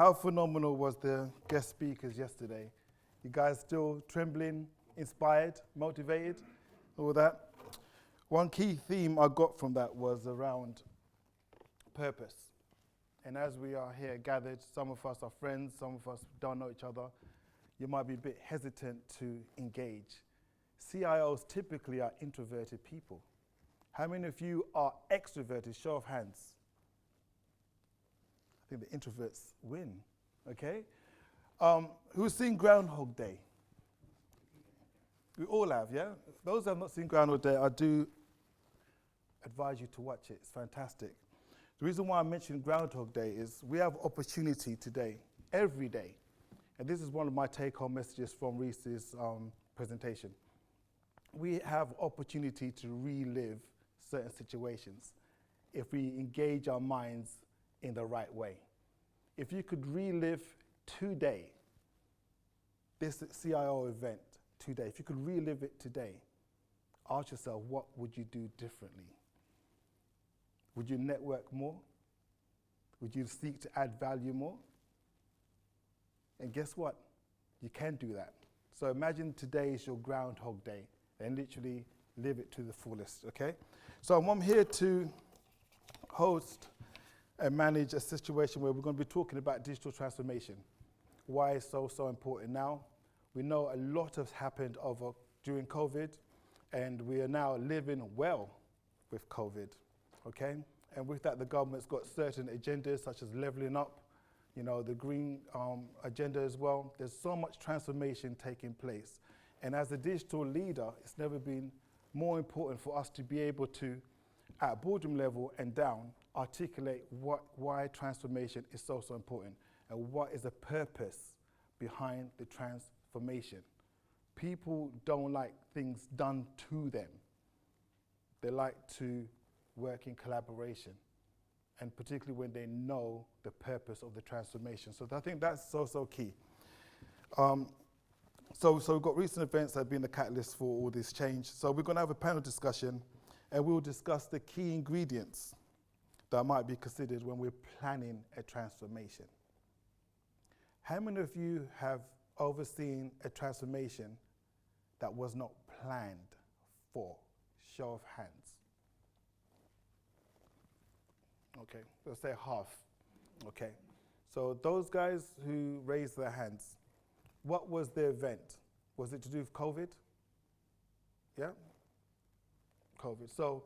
how phenomenal was the guest speakers yesterday? You guys still trembling, inspired, motivated, all that? One key theme I got from that was around purpose. And as we are here gathered, some of us are friends, some of us don't know each other, you might be a bit hesitant to engage. CIOs typically are introverted people. How many of you are extroverted? Show of hands. I think the introverts win, okay? Who's seen Groundhog Day? We all have, yeah? Those who have not seen Groundhog Day, I do advise you to watch it. It's fantastic. The reason why I mentioned Groundhog Day is we have opportunity today, every day, and this is one of my take-home messages from Reese's presentation. We have opportunity to relive certain situations if we engage our minds in the right way. If you could relive today, this CIO event today, if you could relive it today, ask yourself, what would you do differently? Would you network more? Would you seek to add value more? And guess what? You can do that. So imagine today is your Groundhog Day and literally live it to the fullest, okay? So I'm here to host and manage a situation where we're going to be talking about digital transformation. Why it's so important now. We know a lot has happened during COVID, and we are now living well with COVID, okay? And with that, the government's got certain agendas such as leveling up, you know, the green agenda as well. There's so much transformation taking place. And as a digital leader, it's never been more important for us to be able to, at boardroom level and down, articulate why transformation is so important and what is the purpose behind the transformation. People don't like things done to them. They like to work in collaboration, and particularly when they know the purpose of the transformation. So I think that's so key. So we've got recent events that have been the catalyst for all this change. So we're going to have a panel discussion, and we'll discuss the key ingredients that might be considered when we're planning a transformation. How many of you have overseen a transformation that was not planned for? Show of hands. Okay, let's say half. Okay, so those guys who raised their hands, what was the event? Was it to do with COVID? Yeah? COVID. So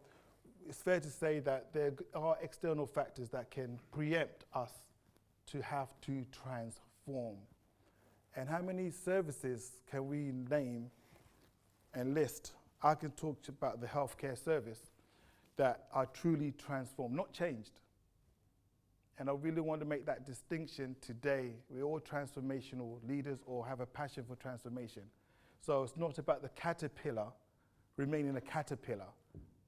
it's fair to say that there are external factors that can preempt us to have to transform. And how many services can we name and list? I can talk about the healthcare service that are truly transformed, not changed. And I really want to make that distinction today. We're all transformational leaders or have a passion for transformation. So it's not about the caterpillar remaining a caterpillar,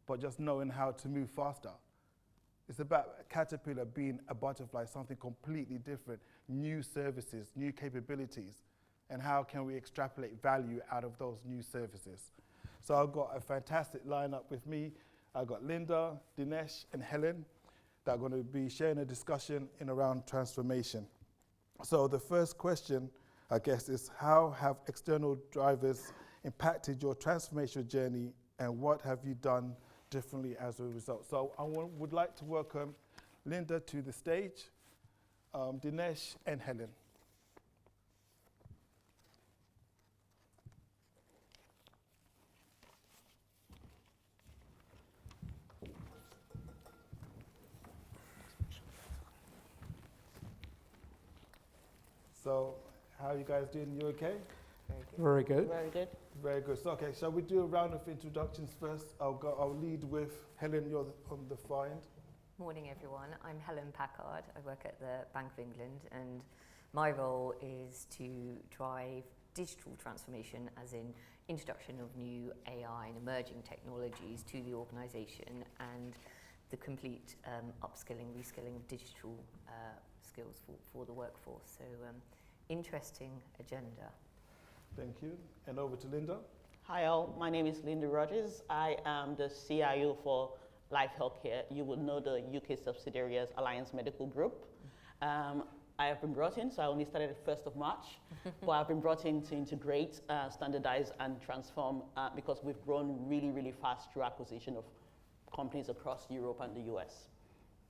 but just knowing how to move faster. It's about a caterpillar being a butterfly, something completely different, new services, new capabilities, and how can we extrapolate value out of those new services. So I've got a fantastic lineup with me. I've got Linda, Dinesh, and Helen that are going to be sharing a discussion in around transformation. So the first question, I guess, is how have external drivers impacted your transformational journey, and what have you done differently as a result? So I would like to welcome Linda to the stage, Dinesh and Helen. So, how are you guys doing? You okay? Very good. Very good. Very good. So, okay, shall we do a round of introductions first? I'll lead with Helen. You're on the far end. Morning, everyone. I'm Helen Packard. I work at the Bank of England, and my role is to drive digital transformation, as in introduction of new AI and emerging technologies to the organisation, and the complete upskilling, reskilling of digital skills for the workforce. So interesting agenda. Thank you. And over to Linda. Hi all, my name is Linda Rogers. I am the CIO for Life Healthcare. You would know the UK subsidiary as Alliance Medical Group. I have been brought in, so I only started the 1st of March, but I've been brought in to integrate, standardize, and transform because we've grown really, really fast through acquisition of companies across Europe and the US.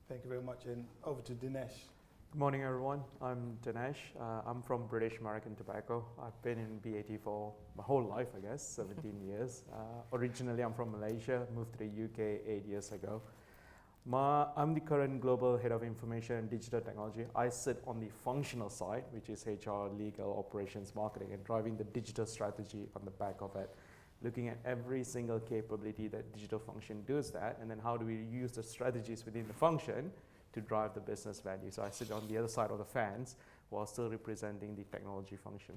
Thank you very much. And over to Dinesh. Good morning, everyone. I'm Dinesh. I'm from British American Tobacco. I've been in BAT for my whole life, I guess, 17 years. Originally, I'm from Malaysia, moved to the UK 8 years ago. I'm the current global head of information and digital technology. I sit on the functional side, which is HR, legal, operations, marketing, and driving the digital strategy on the back of it, looking at every single capability that digital function does that, and then how do we use the strategies within the function to drive the business value. So I sit on the other side of the fence while still representing the technology function.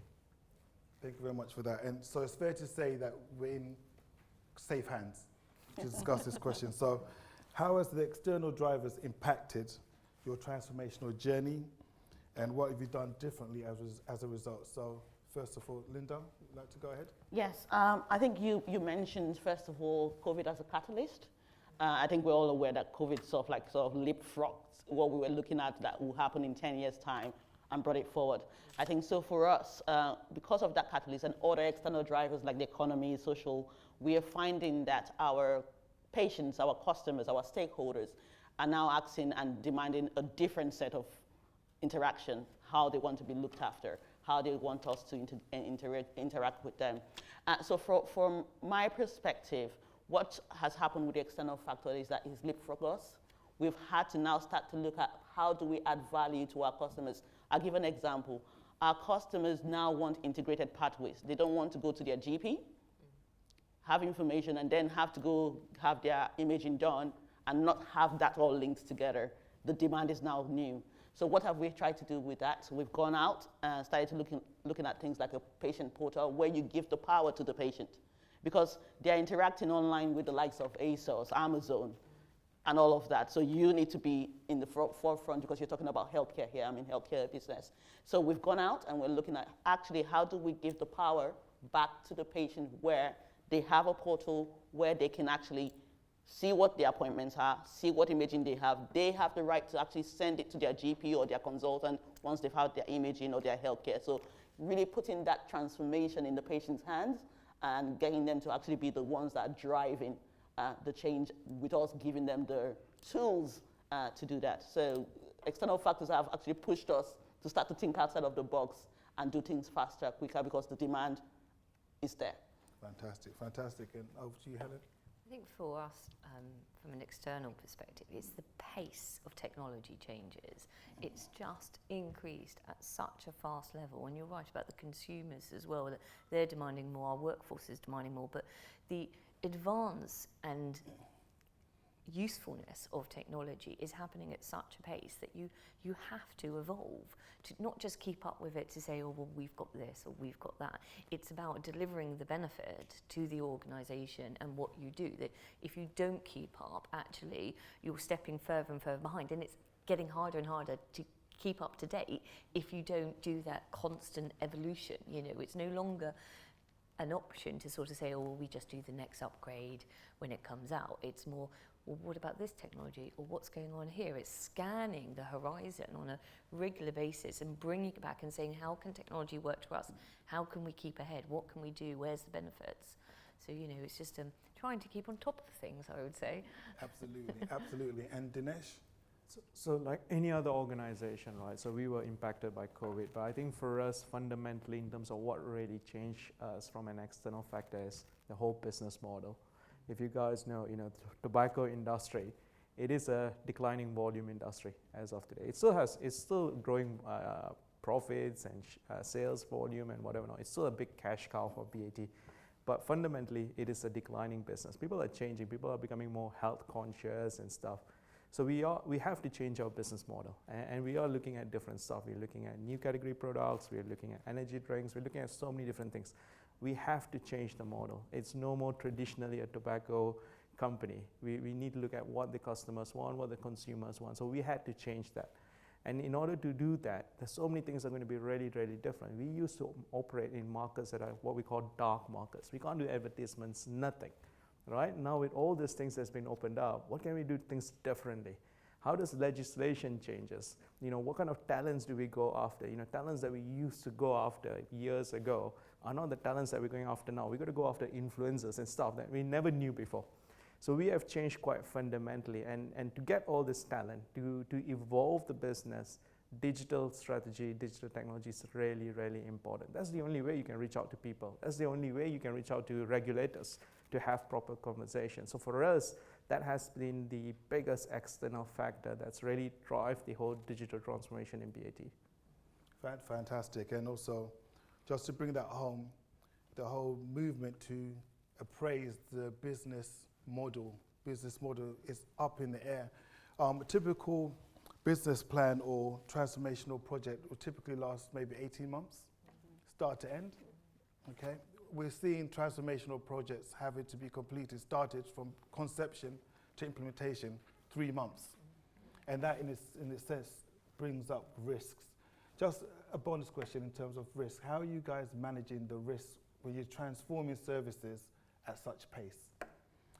Thank you very much for that. And so it's fair to say that we're in safe hands to discuss this question. So how has the external drivers impacted your transformational journey, and what have you done differently as a result? So first of all, Linda, would you like to go ahead? Yes, I think you mentioned, first of all, COVID as a catalyst. I think we're all aware that COVID sort of leapfrogged what we were looking at that will happen in 10 years' time and brought it forward. I think so for us, because of that catalyst and other external drivers like the economy, social, we are finding that our patients, our customers, our stakeholders are now asking and demanding a different set of interaction, how they want to be looked after, how they want us to interact with them. So from my perspective, what has happened with the external factor is that it's leapfrogged us. We've had to now start to look at how do we add value to our customers. I'll give an example. Our customers now want integrated pathways. They don't want to go to their GP, have information, and then have to go have their imaging done and not have that all linked together. The demand is now new. So what have we tried to do with that? So we've gone out and started to looking at things like a patient portal where you give the power to the patient, because they're interacting online with the likes of ASOS, Amazon, and all of that. So you need to be in the forefront because you're talking about healthcare here. I'm in healthcare business. So we've gone out and we're looking at actually how do we give the power back to the patient where they have a portal where they can actually see what their appointments are, see what imaging they have. They have the right to actually send it to their GP or their consultant once they've had their imaging or their healthcare. So really putting that transformation in the patient's hands and getting them to actually be the ones that are driving the change with us giving them the tools to do that. So external factors have actually pushed us to start to think outside of the box and do things faster, quicker, because the demand is there. Fantastic, fantastic. And over to you, Helen. I think for us, from an external perspective, it's the pace of technology changes. It's just increased at such a fast level. And you're right about the consumers as well, that they're demanding more, our workforce is demanding more, but the advance and usefulness of technology is happening at such a pace that you have to evolve, to not just keep up with it to say, oh, well, we've got this or we've got that. It's about delivering the benefit to the organisation and what you do. That if you don't keep up, actually, you're stepping further and further behind, and it's getting harder and harder to keep up to date if you don't do that constant evolution. You know, it's no longer an option to sort of say, oh, well, we just do the next upgrade when it comes out. It's more, well, what about this technology, or what's going on here? It's scanning the horizon on a regular basis and bringing it back and saying, how can technology work for us? How can we keep ahead? What can we do? Where's the benefits? So, you know, it's just trying to keep on top of things, I would say. Absolutely, absolutely. And Dinesh? So like any other organization, right? So we were impacted by COVID, but I think for us, fundamentally, in terms of what really changed us from an external factor is the whole business model. If you guys know, you know, the tobacco industry, it is a declining volume industry as of today. It's still growing profits and sales volume and whatever. No, it's still a big cash cow for BAT. But fundamentally, it is a declining business. People are changing. People are becoming more health conscious and stuff. So we have to change our business model, and we are looking at different stuff. We're looking at new category products. We're looking at energy drinks. We're looking at so many different things. We have to change the model. It's no more traditionally a tobacco company. We need to look at what the customers want, what the consumers want. So we had to change that. And in order to do that, there's so many things that are going to be really, really different. We used to operate in markets that are what we call dark markets. We can't do advertisements, nothing. Right? Now with all these things that's been opened up, what can we do things differently? How does legislation changes? What kind of talents do we go after? Talents that we used to go after years ago are not the talents that we're going after now. We've got to go after influencers and stuff that we never knew before. So we have changed quite fundamentally, and to get all this talent, to evolve the business, digital strategy, digital technology is really, really important. That's the only way you can reach out to people. That's the only way you can reach out to regulators to have proper conversations. So for us, that has been the biggest external factor that's really drive the whole digital transformation in BAT. Fantastic. And also, just to bring that home, the whole movement to appraise the business model is up in the air. A typical business plan or transformational project will typically last maybe 18 months, start to end, okay? We're seeing transformational projects having to be completed, started from conception to implementation, 3 months. And that in its sense brings up risks. Just a bonus question in terms of risk. How are you guys managing the risks when you're transforming services at such pace?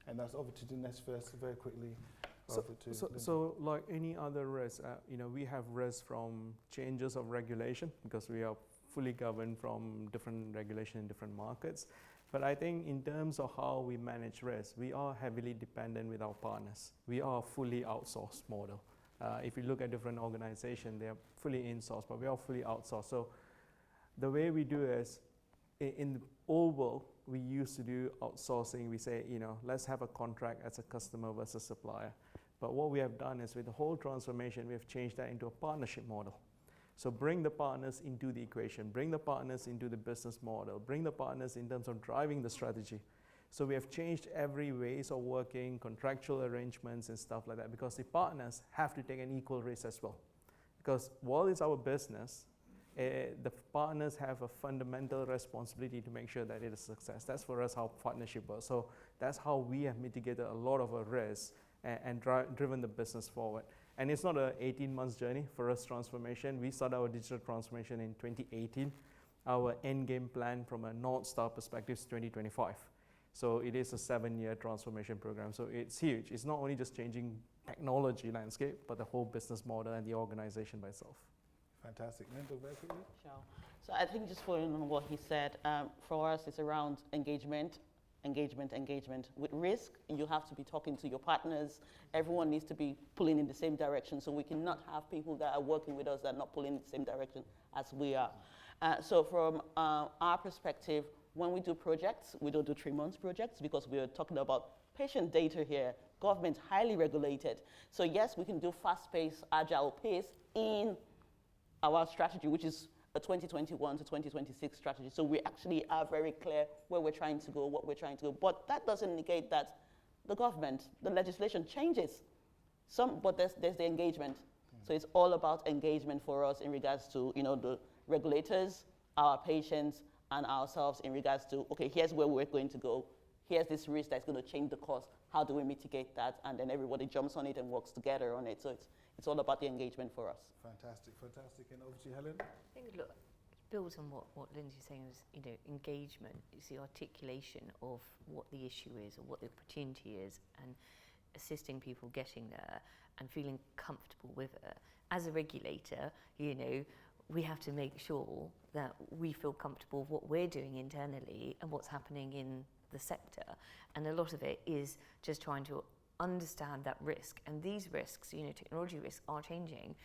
And that's over to Dinesh first, very quickly. So like any other risk, we have risk from changes of regulation because we are fully governed from different regulation in different markets. But I think in terms of how we manage risk, we are heavily dependent with our partners. We are a fully outsourced model. If you look at different organizations, they are fully in-sourced, but we are fully outsourced. So the way we do is, in the old world, we used to do outsourcing. We say, let's have a contract as a customer versus supplier. But what we have done is with the whole transformation, we have changed that into a partnership model. So bring the partners into the equation, bring the partners into the business model, bring the partners in terms of driving the strategy. So we have changed every ways of working, contractual arrangements and stuff like that, because the partners have to take an equal risk as well. Because while it's our business, the partners have a fundamental responsibility to make sure that it is a success. That's for us how partnership works. So that's how we have mitigated a lot of our risks and driven the business forward. And it's not an 18-month journey for us transformation. We started our digital transformation in 2018. Our end game plan from a North Star perspective is 2025. So it is a 7-year transformation program. So it's huge. It's not only just changing technology landscape, but the whole business model and the organization by itself. Fantastic. Linda, very quickly. Sure. So I think just following on what he said, for us it's around engagement. With risk, you have to be talking to your partners. Everyone needs to be pulling in the same direction. So we cannot have people that are working with us that are not pulling in the same direction as we are. So from our perspective, when we do projects, we don't do 3-month projects because we're talking about patient data here. Government highly regulated. So yes, we can do fast-paced, agile pace in our strategy, which is a 2021 to 2026 strategy. So we actually are very clear where we're trying to go, what we're trying to go. But that doesn't negate that the government, the legislation changes. But there's the engagement. So it's all about engagement for us in regards to the regulators, our patients, and ourselves in regards to, okay, here's where we're going to go. Here's this risk that's going to change the course. How do we mitigate that? And then everybody jumps on it and works together on it. So it's all about the engagement for us. Fantastic. And over to you, Helen. I think, look, it builds on what Lindsay's saying is, engagement. It's the articulation of what the issue is or what the opportunity is and assisting people getting there and feeling comfortable with it. As a regulator, we have to make sure that we feel comfortable with what we're doing internally and what's happening in the sector. And a lot of it is just trying to understand that risk. And these risks, technology risks are changing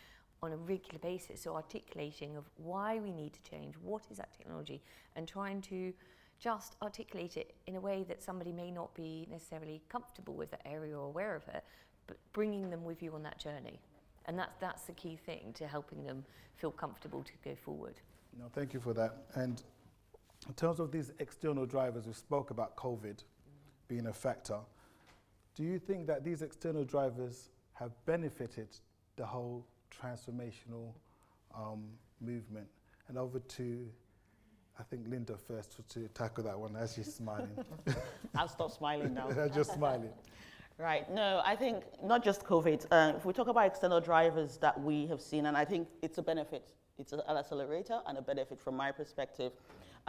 on a regular basis. So articulating of why we need to change, what is that technology, and trying to just articulate it in a way that somebody may not be necessarily comfortable with that area or aware of it, but bringing them with you on that journey. And that's the key thing to helping them feel comfortable to go forward. No, thank you for that. And in terms of these external drivers, we spoke about COVID being a factor. Do you think that these external drivers have benefited the whole transformational movement? And over to, I think, Linda first to tackle that one as she's smiling. I'll stop smiling now. Just smiling. Right. No, I think not just COVID. If we talk about external drivers that we have seen, and I think it's a benefit. It's an accelerator and a benefit from my perspective.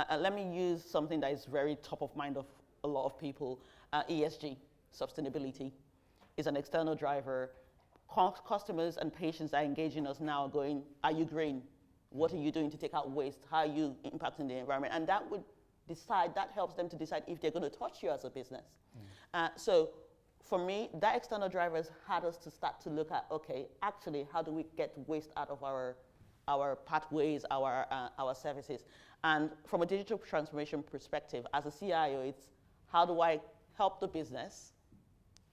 Let me use something that is very top of mind of a lot of people. ESG, sustainability, is an external driver. customers and patients are engaging us now going, are you green? What are you doing to take out waste? How are you impacting the environment? And that helps them to decide if they're going to touch you as a business. So for me, that external drivers had us to start to look at, okay, actually, how do we get waste out of our pathways, our services? And from a digital transformation perspective, as a CIO, it's how do I help the business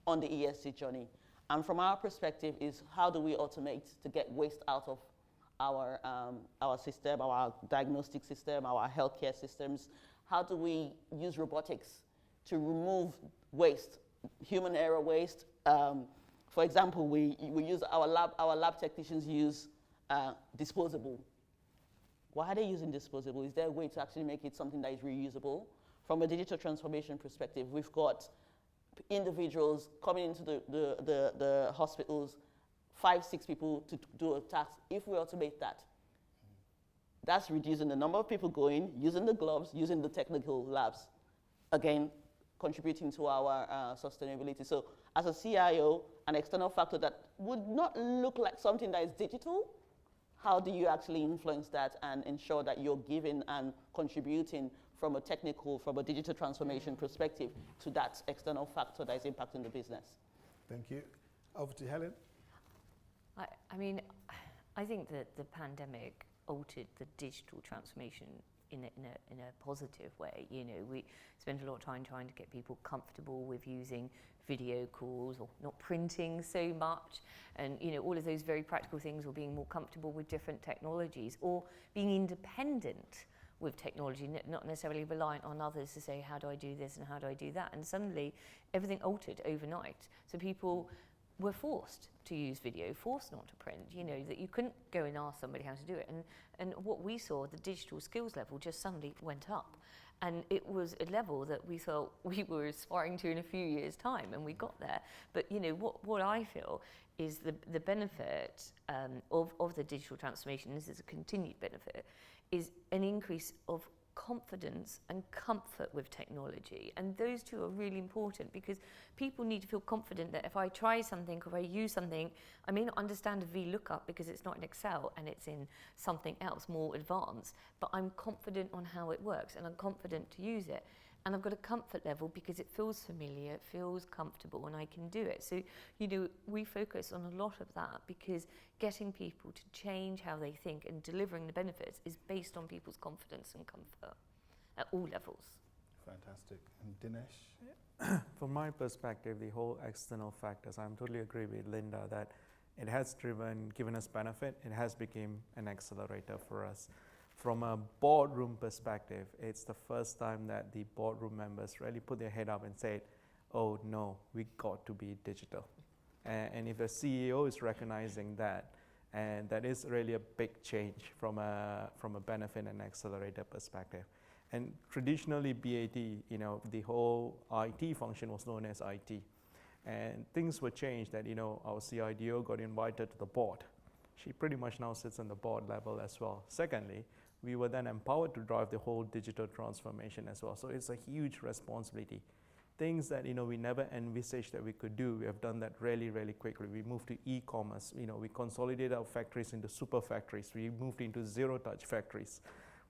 on the ESG journey? And from our perspective is how do we automate to get waste out of our system, our diagnostic system, our healthcare systems? How do we use robotics to remove waste, human error waste? For example, we use our lab technicians use disposable. Why are they using disposable? Is there a way to actually make it something that is reusable? From a digital transformation perspective, we've got individuals coming into the hospitals, 5, 6 people to do a task. If we automate that, that's reducing the number of people going, using the gloves, using the technical labs, again, contributing to our sustainability. So as a CIO, an external factor that would not look like something that is digital, how do you actually influence that and ensure that you're giving and contributing from a technical, from a digital transformation perspective to that external factor that is impacting the business? Thank you. Over to Helen. I mean, I think that the pandemic altered the digital transformation in a positive way. You know, we spent a lot of time trying to get people comfortable with using video calls or not printing so much, and you know, all of those very practical things, or being more comfortable with different technologies, or being independent with technology, not necessarily reliant on others to say, how do I do this and how do I do that? And suddenly everything altered overnight. So people were forced to use video, forced not to print, you know, that you couldn't go and ask somebody how to do it. And what we saw, the digital skills level just suddenly went up. And it was a level that we felt we were aspiring to in a few years' time, and we got there. But you know, what I feel is the benefit of the digital transformation, this is a continued benefit, is an increase of confidence and comfort with technology. And those two are really important, because people need to feel confident that if I try something or I use something, I may not understand a VLOOKUP because it's not in Excel and it's in something else more advanced, but I'm confident on how it works and I'm confident to use it. And I've got a comfort level because it feels familiar, it feels comfortable, and I can do it. So, you know, we focus on a lot of that, because getting people to change how they think and delivering the benefits is based on people's confidence and comfort at all levels. Fantastic. And Dinesh? From my perspective, the whole external factors, I'm totally agree with Linda that it has given us benefit, it has become an accelerator for us. From a boardroom perspective, it's the first time that the boardroom members really put their head up and said, oh no, we got to be digital. And if the CEO is recognizing that, and that is really a big change from a benefit and accelerator perspective. And traditionally BAT, you know, the whole IT function was known as IT. And things were changed that, you know, our CIO got invited to the board. She pretty much now sits on the board level as well. Secondly, we were then empowered to drive the whole digital transformation as well. So it's a huge responsibility. Things that, you know, we never envisaged that we could do, we have done that really, really quickly. We moved to e-commerce, you know, we consolidated our factories into super factories. We moved into zero-touch factories.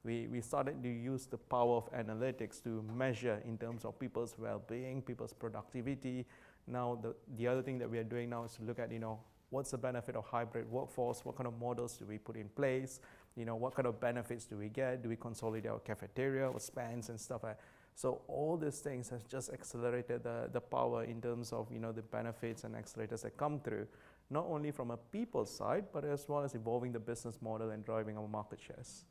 We started to use the power of analytics to measure in terms of people's well-being, people's productivity. Now, the other thing that we are doing now is to look at, you know, what's the benefit of hybrid workforce? What kind of models do we put in place? You know, what kind of benefits do we get? Do we consolidate our cafeteria or spans and stuff like that? So all these things has just accelerated the power in terms of, you know, the benefits and accelerators that come through, not only from a people side, but as well as evolving the business model and driving our market shares.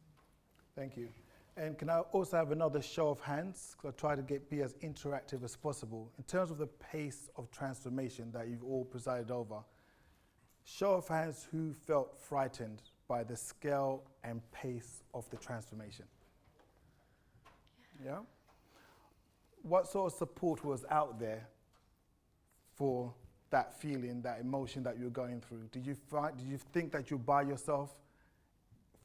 Thank you. And can I also have another show of hands? Because I try to be as interactive as possible. In terms of the pace of transformation that you've all presided over, show of hands who felt frightened by the scale and pace of the transformation. Yeah? What sort of support was out there for that feeling, that emotion that you were going through? Did you think that you're by yourself,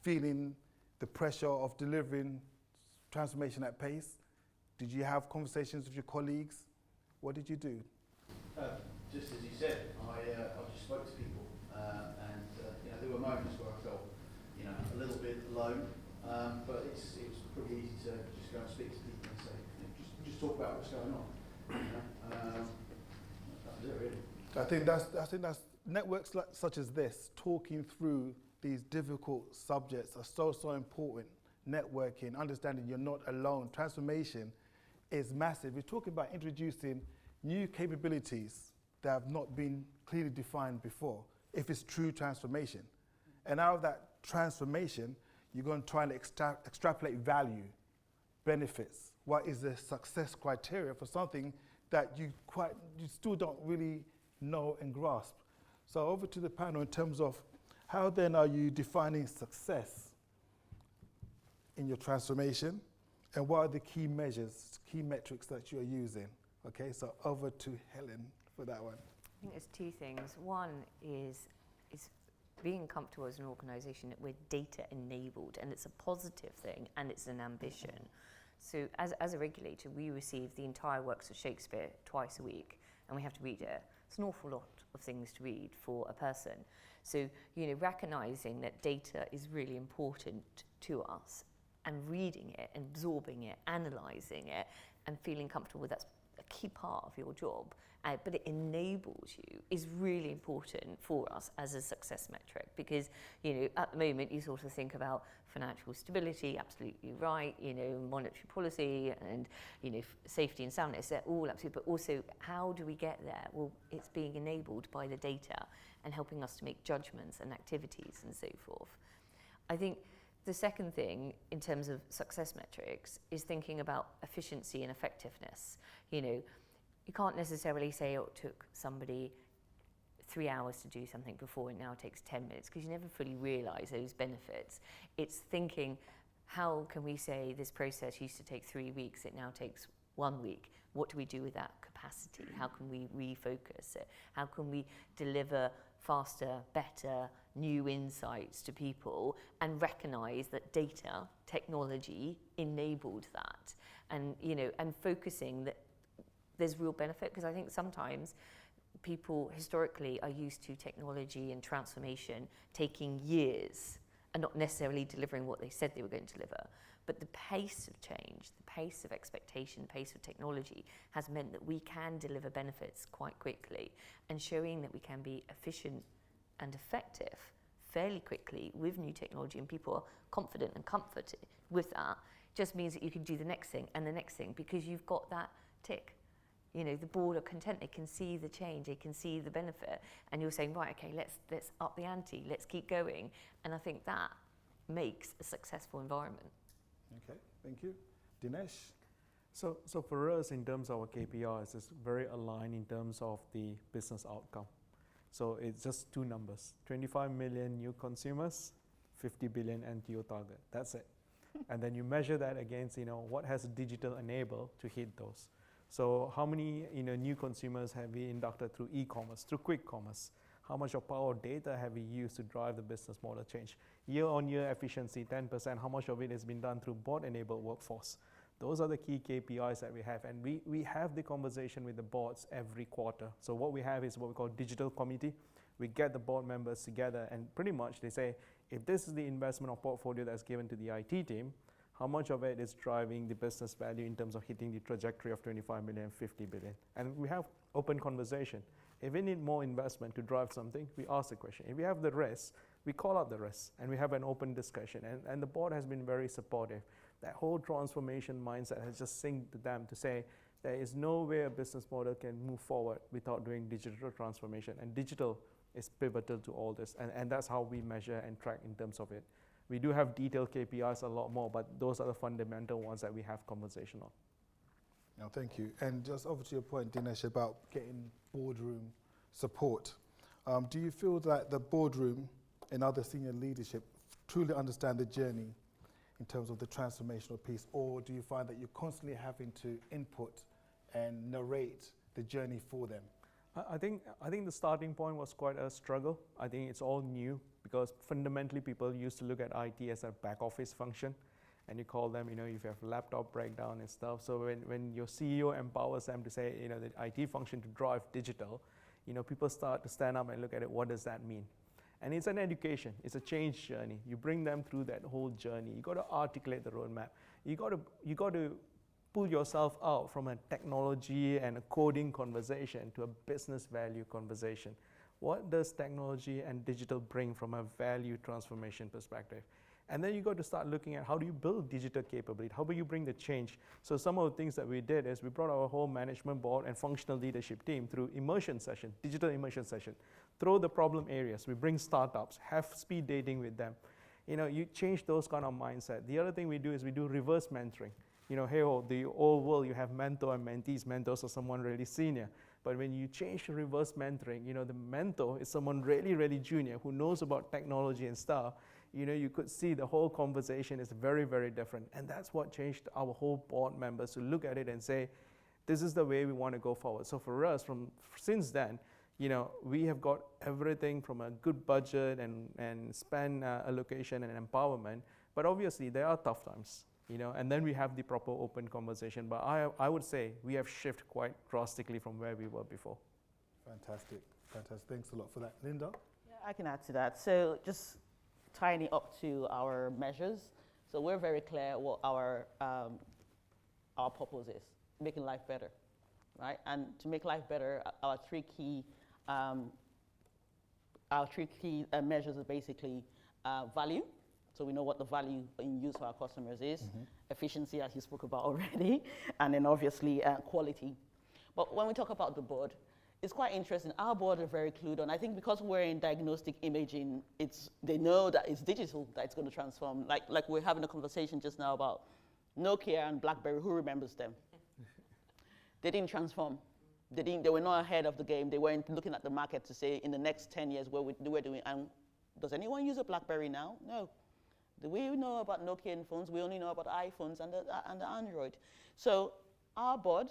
feeling the pressure of delivering transformation at pace? Did you have conversations with your colleagues? What did you do? Just as you said, I just spoke to people. moments where I felt, a little bit alone, but it was pretty easy to just go and speak to people and say, just talk about what's going on. That was it, really. I think that's networks such as this, talking through these difficult subjects are so important. Networking, understanding you're not alone. Transformation is massive. We're talking about introducing new capabilities that have not been clearly defined before, if it's true transformation. And out of that transformation, you're going to try and extrapolate value, benefits. What is the success criteria for something that you still don't really know and grasp? So over to the panel in terms of how then are you defining success in your transformation, and what are the key measures, key metrics that you're using? Okay, so over to Helen for that one. I think there's two things. One is being comfortable as an organisation that we're data enabled, and it's a positive thing and it's an ambition. So as a regulator, we receive the entire works of Shakespeare twice a week, and we have to read it. It's an awful lot of things to read for a person. So, recognising that data is really important to us, and reading it, absorbing it, analysing it, and feeling comfortable with that's a key part of your job, but it enables you, is really important for us as a success metric, because at the moment you sort of think about financial stability, absolutely right, monetary policy and safety and soundness, they're all absolutely, but also how do we get there? Well, it's being enabled by the data and helping us to make judgments and activities and so forth. I think the second thing in terms of success metrics is thinking about efficiency and effectiveness. You can't necessarily say it took somebody 3 hours to do something before it now takes 10 minutes, because you never fully realise those benefits. It's thinking, how can we say this process used to take 3 weeks, it now takes 1 week? What do we do with that capacity? How can we refocus it? How can we deliver faster, better, new insights to people, and recognise that data, technology enabled that, and and focusing that there's real benefit, because I think sometimes people historically are used to technology and transformation taking years and not necessarily delivering what they said they were going to deliver. But the pace of change, the pace of expectation, the pace of technology has meant that we can deliver benefits quite quickly, and showing that we can be efficient and effective fairly quickly with new technology, and people are confident and comforted with that, just means that you can do the next thing and the next thing, because you've got that tick. The board are content, they can see the change, they can see the benefit, and you're saying, right, okay, let's up the ante, let's keep going. And I think that makes a successful environment. Okay, thank you. Dinesh? So for us, in terms of our KPIs, it's very aligned in terms of the business outcome. So it's just two numbers: 25 million new consumers, 50 billion NTO target. That's it. And then you measure that against, what has digital enabled to hit those. So how many new consumers have we inducted through e-commerce, through quick commerce? How much of power data have we used to drive the business model change? Year-on-year efficiency, 10%. How much of it has been done through bot-enabled workforce? Those are the key KPIs that we have, and we have the conversation with the boards every quarter. So what we have is what we call digital committee. We get the board members together, and pretty much they say, if this is the investment of portfolio that's given to the IT team, how much of it is driving the business value in terms of hitting the trajectory of 25 million, 50 billion? And we have open conversation. If we need more investment to drive something, we ask the question. If we have the risk, we call out the risk, and we have an open discussion. And the board has been very supportive. That whole transformation mindset has just synced to them to say, there is no way a business model can move forward without doing digital transformation. And digital is pivotal to all this. And that's how we measure and track in terms of it. We do have detailed KPIs a lot more, but those are the fundamental ones that we have conversation on. No, thank you. And just over to your point, Dinesh, about getting boardroom support. Do you feel that the boardroom and other senior leadership truly understand the journey in terms of the transformational piece, or do you find that you're constantly having to input and narrate the journey for them? I think the starting point was quite a struggle. I think it's all new, because fundamentally people used to look at IT as a back office function, and you call them, if you have laptop breakdown and stuff. So when your CEO empowers them to say, the IT function to drive digital, people start to stand up and look at it, what does that mean? And it's an education, it's a change journey. You bring them through that whole journey. You got to articulate the roadmap. You got to pull yourself out from a technology and a coding conversation to a business value conversation. What does technology and digital bring from a value transformation perspective? And then you got to start looking at how do you build digital capability? How do you bring the change? So some of the things that we did is we brought our whole management board and functional leadership team through immersion session, digital immersion session. Throw the problem areas. We bring startups, have speed dating with them. You change those kind of mindset. The other thing we do is we do reverse mentoring. The old world, you have mentor and mentees. Mentors are someone really senior. But when you change to reverse mentoring, the mentor is someone really, really junior who knows about technology and stuff. You could see the whole conversation is very, very different. And that's what changed our whole board members to look at it and say, this is the way we want to go forward. So for us, since then, we have got everything from a good budget and spend allocation and empowerment. But obviously, there are tough times. And then we have the proper open conversation. But I would say we have shifted quite drastically from where we were before. Fantastic. Thanks a lot for that. Linda? Yeah, I can add to that. So just tying it up to our measures. So we're very clear what our purpose is, making life better, right? And to make life better, our three key measures are basically value. So we know what the value in use for our customers is, efficiency, as you spoke about already, and then obviously quality. But when we talk about the board, it's quite interesting. Our board are very clued on. I think because we're in diagnostic imaging, they know that it's digital, that it's going to transform. Like we're having a conversation just now about Nokia and BlackBerry. Who remembers them? They didn't transform. They were not ahead of the game. They weren't looking at the market to say in the next 10 years what we're doing. And does anyone use a BlackBerry now? No. Do we know about Nokian phones? We only know about iPhones and the Android. So our board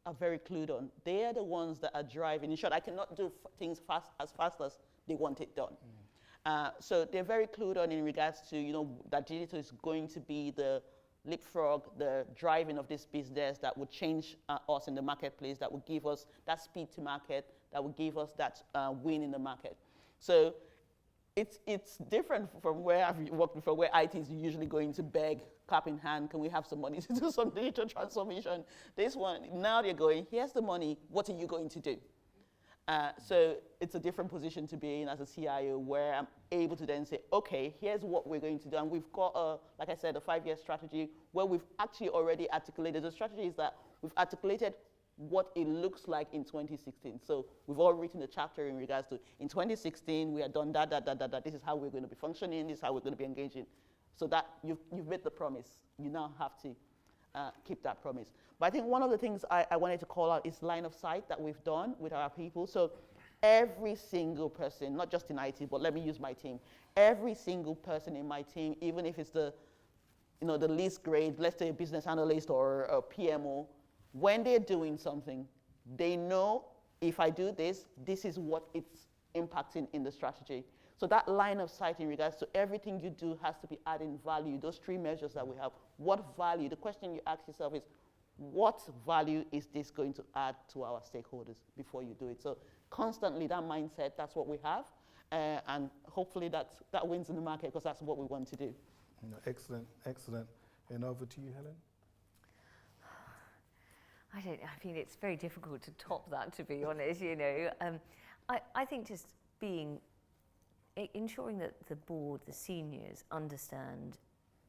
are very clued on. They are the ones that are driving. In short, I cannot do things as fast as they want it done. So they're very clued on in regards to that digital is going to be the leapfrog, the driving of this business that would change us in the marketplace, that would give us that speed to market, that would give us that win in the market. So it's different from where I've worked before, where IT is usually going to beg, cap in hand, can we have some money to do some digital transformation? This one, now they're going, here's the money, what are you going to do? So it's a different position to be in as a CIO, where I'm able to then say, okay, here's what we're going to do. And we've got, like I said, a 5-year strategy where we've actually already articulated. The strategy is that we've articulated what it looks like in 2016. So we've all written a chapter in regards to, in 2016, we had done that. This is how we're going to be functioning. This is how we're going to be engaging. So that you've made the promise. You now have to keep that promise. But I think one of the things I wanted to call out is line of sight that we've done with our people. So every single person, not just in IT, but let me use my team. Every single person in my team, even if it's the least grade, let's say a business analyst or a PMO, when they're doing something, they know if I do this, this is what it's impacting in the strategy. So that line of sight in regards to everything you do has to be adding value. Those 3 measures that we have, what value? The question you ask yourself is, what value is this going to add to our stakeholders before you do it? So constantly that mindset, that's what we have. And hopefully that wins in the market, because that's what we want to do. Excellent. And over to you, Helen. I mean, it's very difficult to top that, to be honest, I think just ensuring that the board, the seniors, understand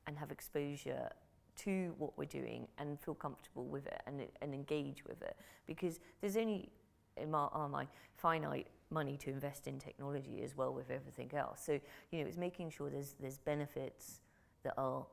and have exposure to what we're doing and feel comfortable with it and engage with it. Because there's only, in my mind, finite money to invest in technology as well with everything else. So, it's making sure there's benefits that are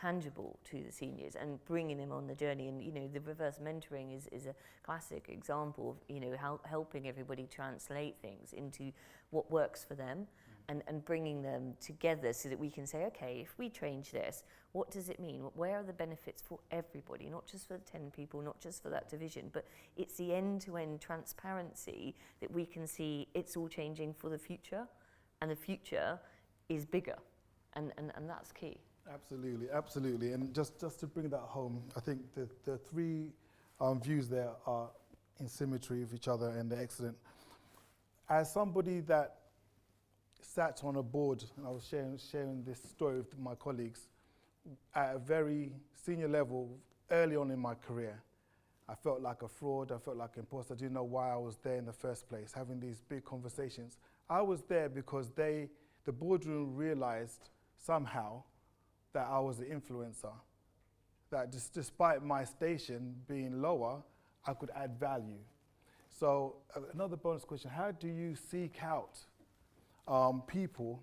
tangible to the seniors and bringing them on the journey. And the reverse mentoring is a classic example of helping everybody translate things into what works for them, and bringing them together so that we can say, okay, if we change this, what does it mean? Where are the benefits for everybody, not just for the 10 people, not just for that division, but it's the end-to-end transparency that we can see it's all changing for the future, and the future is bigger, and that's key. Absolutely. And just to bring that home, I think the 3 views there are in symmetry with each other, and they're excellent. As somebody that sat on a board, and I was sharing this story with my colleagues, at a very senior level, early on in my career. I felt like a fraud, I felt like an imposter, I didn't know why I was there in the first place, having these big conversations. I was there because the boardroom realized somehow that I was the influencer, that despite my station being lower, I could add value. So another bonus question, how do you seek out people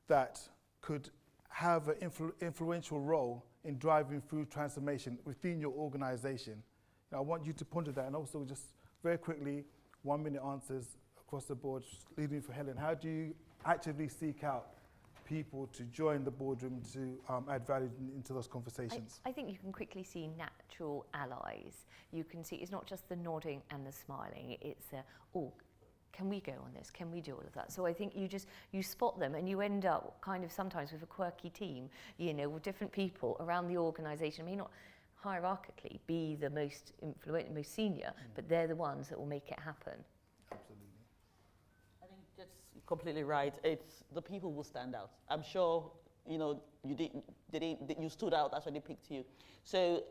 that could have an influential role in driving through transformation within your organization? I want you to ponder that, and also just very quickly, 1 minute answers across the board, leading for Helen. How do you actively seek out people to join the boardroom to add value into those conversations? I think you can quickly see natural allies. You can see it's not just the nodding and the smiling, it's can we go on this? Can we do all of that? So I think you spot them, and you end up kind of sometimes with a quirky team, with different people around the organisation. I mean, not hierarchically be the most influential, most senior, but they're the ones that will make it happen. Absolutely. I think that's completely right. It's the people will stand out. I'm sure, you stood out, that's why they picked you. So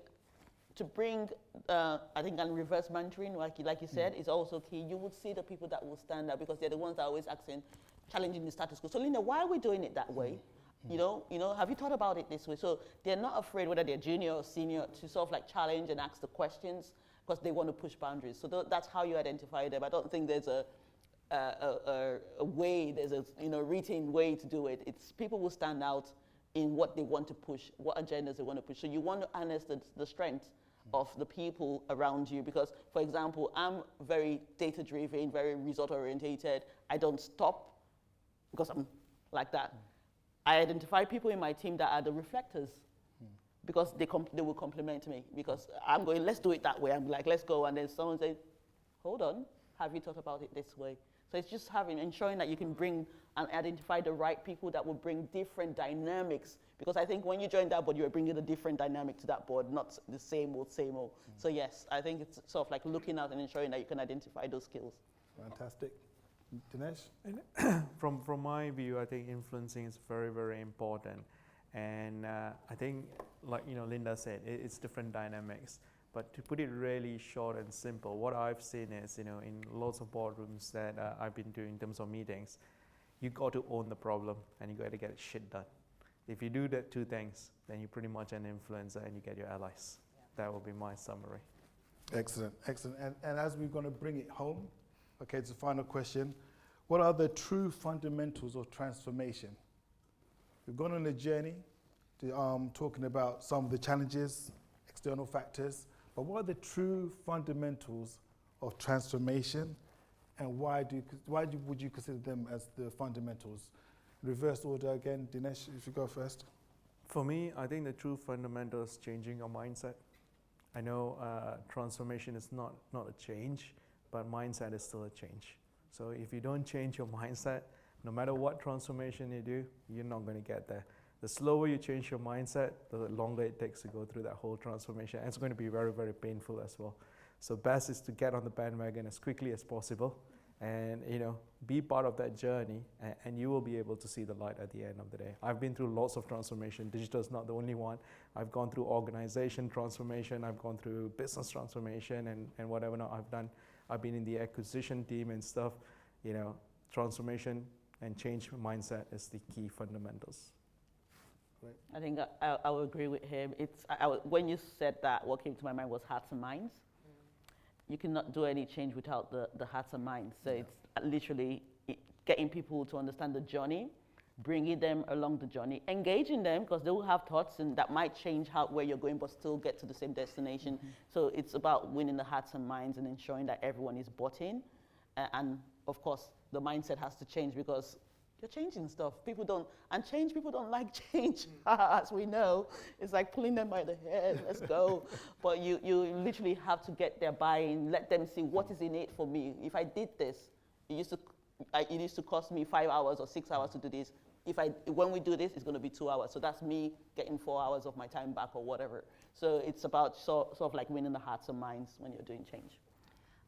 to bring, I think, and reverse mentoring, like you said, is also key. You would see the people that will stand out because they're the ones that are always asking, challenging the status quo. So Linda, why are we doing it that way? Have you thought about it this way? So they're not afraid, whether they're junior or senior, to sort of like challenge and ask the questions because they want to push boundaries. So that's how you identify them. I don't think there's a way, there's a written way to do it. It's people will stand out in what they want to push, what agendas they want to push. So you want to harness the strength of the people around you because, for example, I'm very data-driven, very result-orientated. I don't stop because I'm like that. I identify people in my team that are the reflectors because they will compliment me because I'm going, let's do it that way. I'm like, let's go. And then someone says, hold on, have you thought about it this way? So it's just ensuring that you can bring and identify the right people that will bring different dynamics. Because I think when you join that board, you're bringing a different dynamic to that board, not the same old. So yes, I think it's sort of like looking out and ensuring that you can identify those skills. Fantastic. Dinesh? From my view, I think influencing is very, very important. And I think, like Linda said, it's different dynamics. But to put it really short and simple, what I've seen is, in lots of boardrooms that I've been doing in terms of meetings, you got to own the problem and you got to get shit done. If you do that two things, then you're pretty much an influencer and you get your allies. Yeah. That will be my summary. Excellent. And as we're going to bring it home, okay, it's the final question. What are the true fundamentals of transformation? We've gone on a journey to talking about some of the challenges, external factors, but what are the true fundamentals of transformation, and why would you consider them as the fundamentals? Reverse order again, Dinesh, if you go first. For me, I think the true fundamental is changing your mindset. I know transformation is not a change, but mindset is still a change. So if you don't change your mindset, no matter what transformation you do, you're not going to get there. The slower you change your mindset, the longer it takes to go through that whole transformation. And it's going to be very, very painful as well. So best is to get on the bandwagon as quickly as possible and be part of that journey, and you will be able to see the light at the end of the day. I've been through lots of transformation. Digital is not the only one. I've gone through organization transformation. I've gone through business transformation and whatever not I've done. I've been in the acquisition team and stuff. Transformation and change mindset is the key fundamentals. Great. I think I will agree with him. When you said that, what came to my mind was hearts and minds. You cannot do any change without the hearts and minds. So it's literally getting people to understand the journey, bringing them along the journey, engaging them because they will have thoughts and that might change where you're going but still get to the same destination. Mm-hmm. So it's about winning the hearts and minds and ensuring that everyone is bought in. And of course, the mindset has to change because you're changing stuff. People don't like change, as we know. It's like pulling them by the hair, let's go. But you literally have to get their buy-in, let them see what is in it for me. If I did this, it used to cost me 5 hours or 6 hours to do this. When we do this, it's going to be 2 hours. So that's me getting 4 hours of my time back or whatever. So it's about sort of like winning the hearts and minds when you're doing change.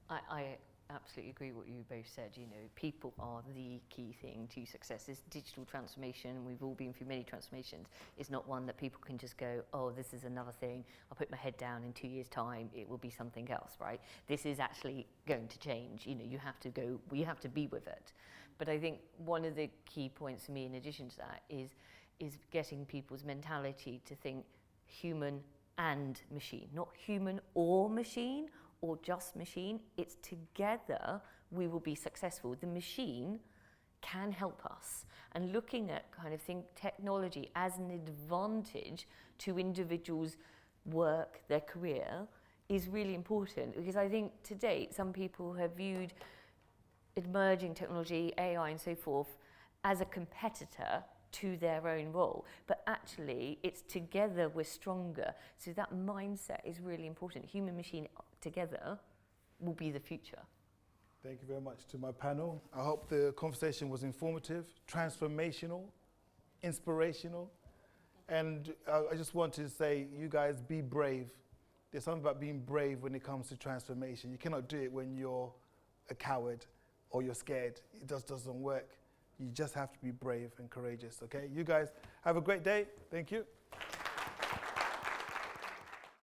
I absolutely agree what you both said. You know, people are the key thing to success. This digital transformation, we've all been through many transformations, is not one that people can just go, oh, this is another thing. I'll put my head down in 2 years' time, it will be something else, right? This is actually going to change. You know, you have to be with it. But I think one of the key points for me, in addition to that, is getting people's mentality to think human and machine, not human or machine, or just machine. It's together we will be successful. The machine can help us. And looking at kind of technology as an advantage to individuals' work, their career, is really important. Because I think to date, some people have viewed emerging technology, AI and so forth, as a competitor to their own role. But actually, it's together we're stronger. So that mindset is really important. Human machine together will be the future. Thank you very much to my panel. I hope the conversation was informative, transformational, inspirational. And I just want to say, you guys, be brave. There's something about being brave when it comes to transformation. You cannot do it when you're a coward or you're scared. It just doesn't work. You just have to be brave and courageous, okay? You guys have a great day. Thank you.